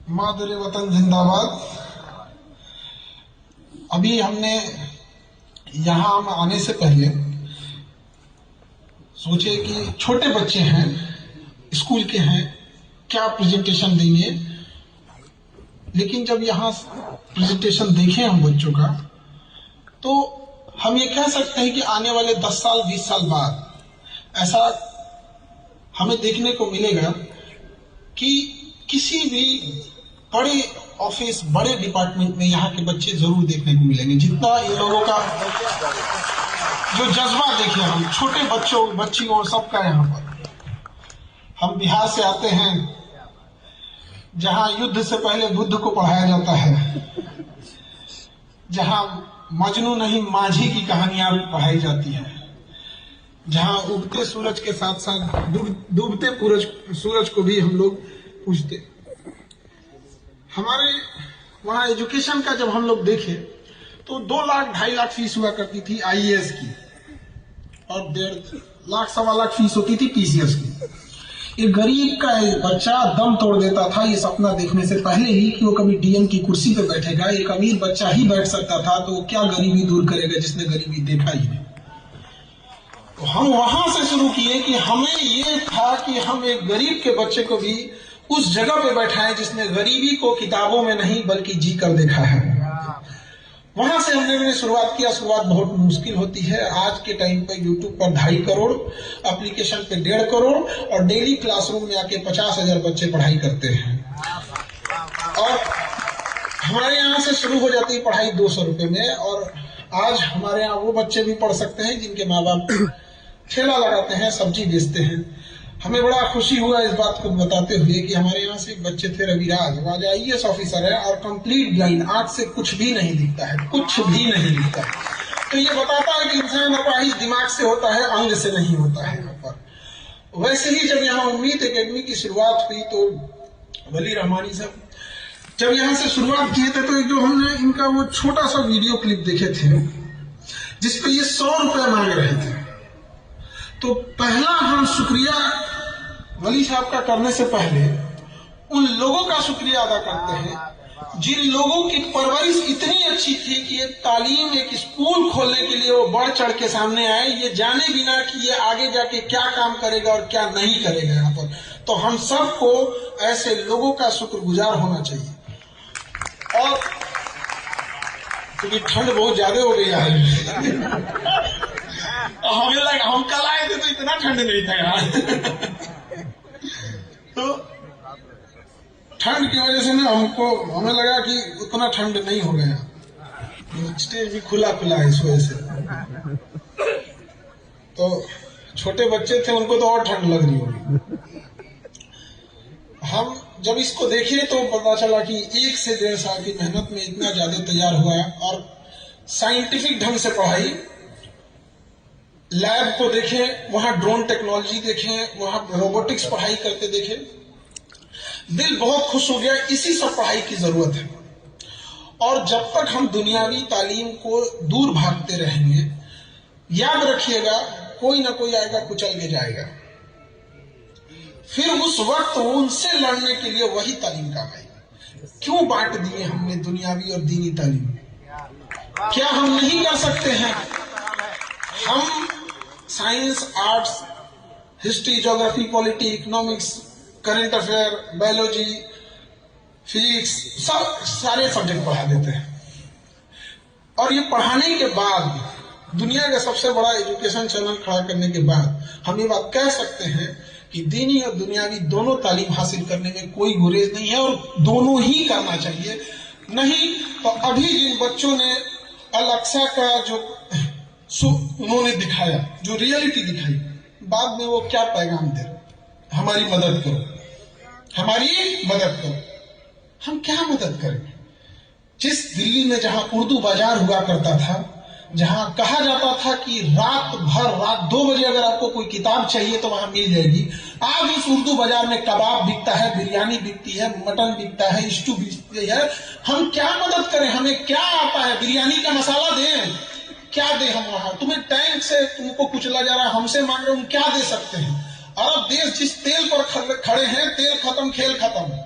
मादरे वतन जिंदाबाद। अभी हमने यहाँ आने से पहले सोचे कि छोटे बच्चे हैं, स्कूल के हैं, क्या प्रेजेंटेशन देंगे। लेकिन जब यहाँ प्रेजेंटेशन देखे हम बच्चों का, तो हम ये कह सकते हैं कि आने वाले 10 साल 20 साल बाद ऐसा हमें देखने को मिलेगा कि किसी भी बड़े ऑफिस, बड़े डिपार्टमेंट में यहाँ के बच्चे जरूर देखने को मिलेंगे। जितना इन लोगों का जो जज्बा देखे हम, छोटे बच्चों बच्चियों सबका यहाँ पर। हम बिहार से आते हैं, जहाँ युद्ध से पहले बुद्ध को पढ़ाया जाता है, जहाँ मजनू नहीं माझी की कहानियां पढ़ाई जाती है, जहाँ उगते सूरज के साथ साथ डूबते सूरज को भी हम लोग पूजते। हमारे वहाँ एजुकेशन का जब हम लोग देखे तो 2 लाख 2.5 लाख फीस हुआ करती थी आईएएस की, और 1.5 लाख 1.25 लाख फीस होती थी पीसीएस की। एक गरीब का एक बच्चा दम तोड़ देता था ये सपना देखने से पहले ही कि वो कभी डीएम की कुर्सी पे बैठेगा। एक अमीर बच्चा ही बैठ सकता था, तो वो क्या गरीबी दूर करेगा जिसने गरीबी देखा ही नहीं। तो हम वहां से शुरू किए कि हमें ये था कि हम एक गरीब के बच्चे को भी उस जगह पे बैठाएं जिसने गरीबी को किताबों में नहीं बल्कि जी कर देखा है। वहां से हमने शुरुआत किया। शुरुआत बहुत मुश्किल होती है। आज के टाइम पे यूट्यूब पर 2.5 करोड़, एप्लीकेशन पे 1.5 करोड़, और डेली क्लासरूम में आके 50,000 बच्चे पढ़ाई करते हैं। और हमारे यहाँ से शुरू हो जाती है पढ़ाई 200 रुपए में, और आज हमारे यहाँ वो बच्चे भी पढ़ सकते हैं जिनके माँ बाप ठेला लगाते हैं, सब्जी बेचते हैं। हमें बड़ा खुशी हुआ इस बात को बताते हुए कि हमारे यहाँ से एक बच्चे थे रविराज, वो आज आईएएस ऑफिसर है और कंप्लीट ब्लाइंड, आंख से कुछ भी नहीं दिखता है, कुछ भी नहीं दिखता है। तो ये बताता है कि इंसान अपाहिज दिमाग से होता है, अंग से नहीं होता है। यहाँ पर वैसे ही जब यहाँ उम्मीद एकेडमी की शुरुआत हुई तो वली रहमानी साहब जब यहाँ से शुरुआत किए थे, तो जो हमने इनका वो छोटा सा वीडियो क्लिप देखे थे जिसपे ये 100 रुपए मांग रहे थे, तो पहला हम शुक्रिया वली साहब का करने से पहले उन लोगों का शुक्रिया अदा करते हैं जिन लोगों की परवरिश इतनी अच्छी थी कि एक तालीम, एक स्कूल खोलने के लिए वो बढ़ चढ़ के सामने आए, ये जाने बिना कि ये आगे जाके क्या काम करेगा और क्या नहीं करेगा यहाँ पर। तो हम सबको ऐसे लोगों का शुक्रगुजार होना चाहिए। और क्योंकि ठंड बहुत ज्यादा हो गई है हमें लगा, हम कल आए थे तो इतना ठंड नहीं था यार तो ठंड की वजह से ना हमें लगा कि उतना ठंड नहीं हो गया। स्टेज भी खुला खुला है इस वजह से। तो छोटे बच्चे थे, उनको तो और ठंड लग रही होगी। हम जब इसको देखे तो पता चला कि 1 से 1.5 साल की मेहनत में इतना ज्यादा तैयार हुआ है। और साइंटिफिक ढंग से पढ़ाई, लैब को देखें, वहां ड्रोन टेक्नोलॉजी देखें, वहां रोबोटिक्स पढ़ाई करते देखें, दिल बहुत खुश हो गया। इसी सब पढ़ाई की जरूरत है। और जब तक हम दुनियावी तालीम को दूर भागते रहेंगे, याद रखिएगा कोई ना कोई आएगा, कुचल के जाएगा। फिर उस वक्त उनसे लड़ने के लिए वही तालीम काम आएगी। क्यों बांट दिए हमने दुनियावी और दीनी तालीम? क्या हम नहीं कर सकते हैं? हम science, arts, history, geography, polity, economics, current affair, biology, physics, सब सारे सब्जेक्ट पढ़ा देते हैं। और ये पढ़ाने के बाद, दुनिया का सबसे बड़ा एजुकेशन चैनल खड़ा करने के बाद, हम ये बात कह सकते हैं कि दीनी और दुनियावी दोनों तालीम हासिल करने में कोई गुरेज नहीं है, और दोनों ही करना चाहिए। नहीं तो अभी जिन बच्चों ने अल-अक्सा का जो उन्होंने दिखाया, जो रियलिटी दिखाई, बाद में वो क्या पैगाम दे? हमारी मदद करो, हमारी मदद करो। हम क्या मदद करेंगे? जिस दिल्ली में जहां उर्दू बाजार हुआ करता था, जहां कहा जाता था कि रात 2 बजे अगर आपको कोई किताब चाहिए तो वहां मिल जाएगी, आज उस उर्दू बाजार में कबाब बिकता है, बिरयानी बिकती है, मटन बिकता है, स्टू बिकती है। हम क्या मदद करें? हमें क्या आता है? बिरयानी का मसाला दें? क्या दे हम वहां? तुम्हें टैंक से तुमको कुचला जा रहा है, हमसे मांग रहे हो, हम क्या दे सकते हैं? अरब देश जिस तेल पर खड़े हैं, तेल खत्म, खेल खत्म।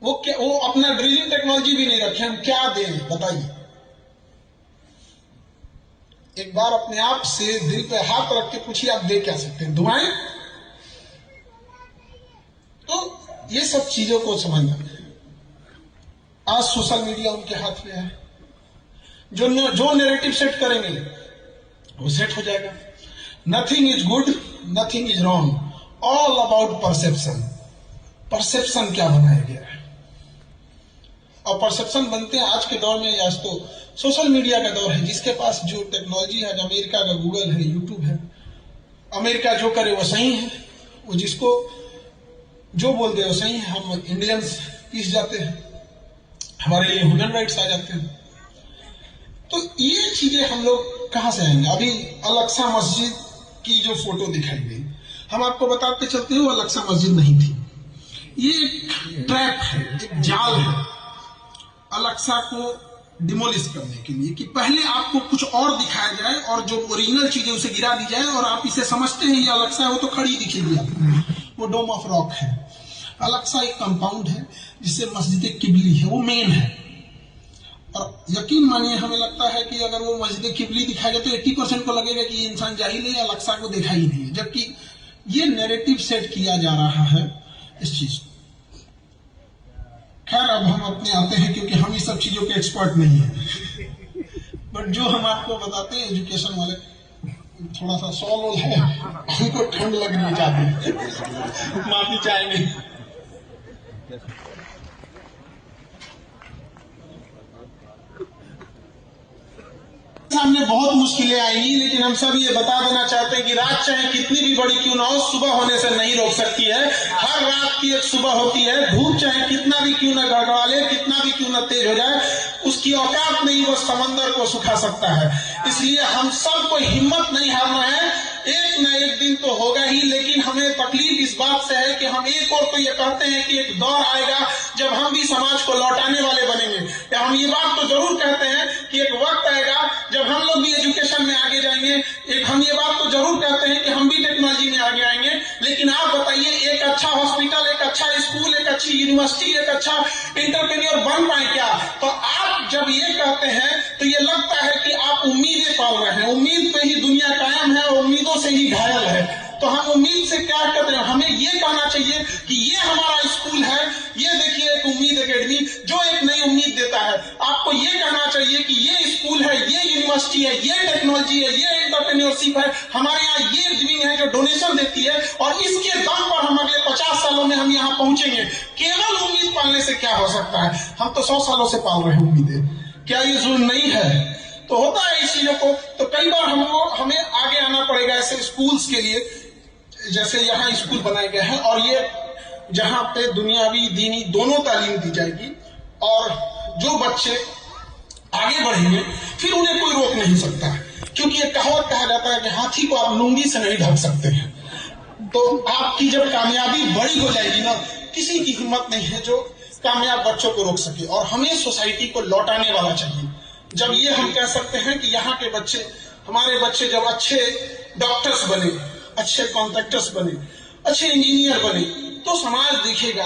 वो अपना ड्रिलिंग टेक्नोलॉजी भी नहीं रखे, हम क्या दें बताइए। एक बार अपने आप से दिल पे हाथ रख के पूछिए, आप दे क्या सकते हैं? दुआएं। तो ये सब चीजों को समझना। आज सोशल मीडिया उनके हाथ में है, जो नैरेटिव सेट करेंगे वो सेट हो जाएगा। Nothing is good, nothing is wrong, all about perception. Perception क्या बनाया गया है, और परसेप्शन बनते हैं आज के दौर में। आज तो सोशल मीडिया का दौर है, जिसके पास जो टेक्नोलॉजी है, अमेरिका का गूगल है, यूट्यूब है, अमेरिका जो करे वो सही है, वो जिसको जो बोल दे वो सही है। हम इंडियंस पीस जाते हैं, हमारे लिए ह्यूमन राइट्स आ जाते हैं। तो ये चीजें हम लोग कहां से आएंगे? अभी अलक्सा मस्जिद की जो फोटो दिखाई गई, हम आपको बताते चलते हुए अलक्सा मस्जिद नहीं थी। ये एक ट्रैप है, एक जाल है अलक्सा को डिमोलिश करने के लिए, कि पहले आपको कुछ और दिखाया जाए और जो ओरिजिनल चीजें उसे गिरा दी जाए, और आप इसे समझते हैं ये अलक्सा है, वो तो खड़ी दिखेगी आपको, वो डोम ऑफ रॉक है। अलक्सा एक कंपाउंड है जिससे मस्जिद किबली है, वो मेन है। और यकीन मानिए, हमें लगता है कि अगर वो मस्जिद किबली दिखाया जाए तो 80% को लगेगा कि ये इंसान जाहिल है, अलक्सा को देखा ही नहीं है, जबकि ये नैरेटिव सेट किया जा रहा है इस चीज को। खैर, अब हम अपने आते हैं, क्योंकि हम इस सब चीजों के एक्सपर्ट नहीं हैं, बट जो हम आपको बताते हैं एजुकेशन वाले, थोड़ा सा सॉल है, हमको ठंड लगनी चाहती है, माफी चाहेंगे। सामने बहुत मुश्किलें आएंगी, लेकिन हम सब ये बता देना चाहते हैं कि रात चाहे कितनी भी बड़ी क्यों ना हो, सुबह होने से नहीं रोक सकती है। हर रात की एक सुबह होती है। धूप चाहे कितना भी क्यों ना गड़गड़ा ले, कितना भी क्यों ना तेज हो जाए, उसकी औकात नहीं वो समंदर को सुखा सकता है। इसलिए हम सबको हिम्मत नहीं हारना है, एक न एक दिन तो होगा ही। लेकिन हमें तकलीफ इस बात से है कि हम एक और तो ये कहते हैं कि एक दौर आएगा जब हम भी समाज को लौटाने वाले बनेंगे, या हम ये बात तो जरूर कहते हैं कि एक वक्त आएगा जब हम लोग भी एजुकेशन में आगे जाएंगे। एक हम ये बात तो जरूर कहते हैं कि हम भी टेक्नोलॉजी में आगे आएंगे। लेकिन आप बताइए, एक अच्छा हॉस्पिटल, एक अच्छा स्कूल, एक अच्छी यूनिवर्सिटी, एक अच्छा एंटरप्रेन्योर बन पाए क्या? तो आप जब ये कहते हैं तो ये लगता है कि आप उम्मीदें पाल रहे हैं। उम्मीद पे ही दुनिया कायम है और उम्मीदों से ही घायल है। तो हम उम्मीद से क्या करते हैं? हमें ये कहना चाहिए कि ये हमारा स्कूल है, ये देखिए एक उम्मीद एकेडमी जो एक नई उम्मीद देता है। आपको ये कहना चाहिए कि ये स्कूल है, ये यूनिवर्सिटी है, ये टेक्नोलॉजी है, ये एंटरप्रेन्योरशिप है, हमारे यहाँ ये विंग है जो डोनेशन देती है, और इसके दम पर हम अगले 50 सालों में हम यहाँ पहुंचेंगे। केवल उम्मीद पालने से क्या हो सकता है? हम तो 100 सालों से पाल रहे हैं उम्मीदें। क्या ये जुल्म नहीं है? तो होता है इस चीजों को। तो कई बार हमें आगे आना पड़ेगा ऐसे स्कूल्स के लिए, जैसे यहाँ स्कूल बनाए गए हैं, और ये जहाँ पे दुनियावी दीनी दोनों तालीम दी जाएगी, और जो बच्चे आगे बढ़ेंगे फिर उन्हें कोई रोक नहीं सकता, क्योंकि ये कहावत कहा जाता है कि हाथी को आप लुंगी से नहीं ढक सकते हैं। तो आपकी जब कामयाबी बड़ी हो जाएगी ना, किसी की हिम्मत नहीं है जो कामयाब बच्चों को रोक सके। और हमें सोसाइटी को लौटाने वाला चाहिए। जब ये हम कह सकते हैं कि यहाँ के बच्चे, हमारे बच्चे जब अच्छे डॉक्टर्स बने, अच्छे कॉन्ट्रैक्टर्स बने, अच्छे इंजीनियर बने, तो समाज दिखेगा।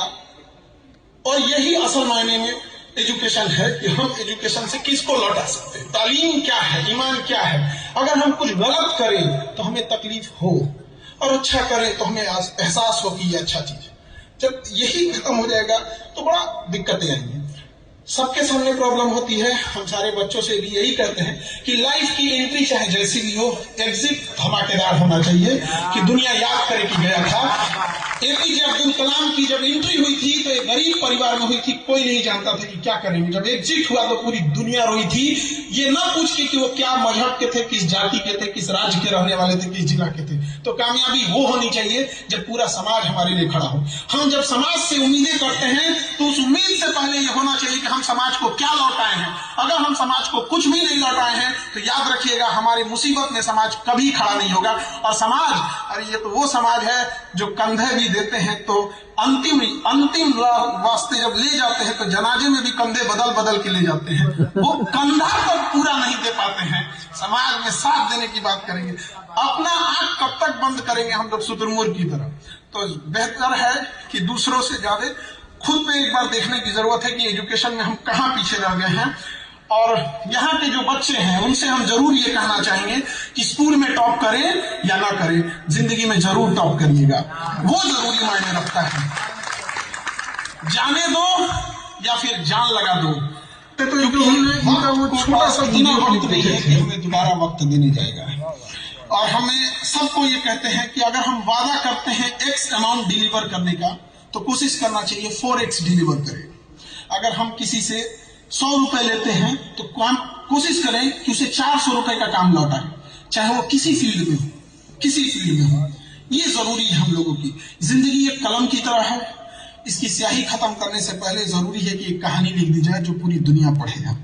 और यही असल मायने में एजुकेशन है कि हम एजुकेशन से किसको लौटा सकते हैं। तालीम क्या है, ईमान क्या है। अगर हम कुछ गलत करें तो हमें तकलीफ हो, और अच्छा करें तो हमें एहसास हो कि ये अच्छा चीज है। जब यही खत्म हो जाएगा तो बड़ा दिक्कतें आएंगी। सबके सामने प्रॉब्लम होती है। हम सारे बच्चों से भी यही कहते हैं कि लाइफ की एंट्री चाहे जैसी भी हो, एग्जिट धमाकेदार होना चाहिए, कि दुनिया याद करे कि गया था। एपीजे अब्दुल कलाम की जब एंट्री हुई थी तो एक गरीब परिवार में हुई थी, कोई नहीं जानता था कि क्या करेंगे। जब एग्जिट हुआ तो पूरी दुनिया रोई थी, ये ना पूछ के कि वो क्या मजहब के थे, किस जाति के थे, किस राज्य के रहने वाले थे, किस जिला के थे। तो कामयाबी वो होनी चाहिए जब पूरा समाज हमारे लिए खड़ा हो। हम जब समाज से उम्मीदें करते हैं तो उस उम्मीद से पहले ये होना चाहिए कि हम समाज को क्या लौटाए हैं। अगर हम समाज को कुछ भी नहीं लौटाए हैं तो याद रखिएगा, हमारी मुसीबत में समाज कभी खड़ा नहीं होगा। और समाज, अरे ये तो वो समाज है जो कंधे भी देते हैं तो अंतिम वास्ते जब ले जाते हैं तो जनाजे में भी कंधे बदल बदल के ले जाते हैं। वो कंधा तक पूरा नहीं दे पाते हैं। समाज में साथ देने की बात करेंगे, अपना आंख कब तक बंद करेंगे हम लोग शुतुरमुर्ग की तरह। तो बेहतर है कि दूसरों से ज्यादा खुद पे एक बार देखने की जरूरत है कि एजुकेशन में हम कहाँ पीछे रह गए हैं। और यहाँ के जो बच्चे हैं उनसे हम जरूर ये कहना चाहेंगे कि स्कूल में टॉप करें या ना करें, जिंदगी में जरूर टॉप करिएगा, वो जरूरी मायने रखता है। जाने दो या फिर जान लगा दो, तो इनका वो छोटा सा इतना वक्त नहीं है कि हमें दोबारा वक्त देने जाएगा। और हमें सबको ये कहते हैं कि अगर हम वादा करते हैं X अमाउंट डिलीवर करने का, तो कोशिश करना चाहिए 4X डिलीवर करें। अगर हम किसी से 100 रुपए लेते हैं तो कोशिश करें कि उसे 400 रुपए का काम लौटाए, चाहे वो किसी फील्ड में हो। ये जरूरी है हम लोगों की। जिंदगी एक कलम की तरह है, इसकी स्याही खत्म करने से पहले जरूरी है कि एक कहानी लिख दी जाए जो पूरी दुनिया पढ़ेगा।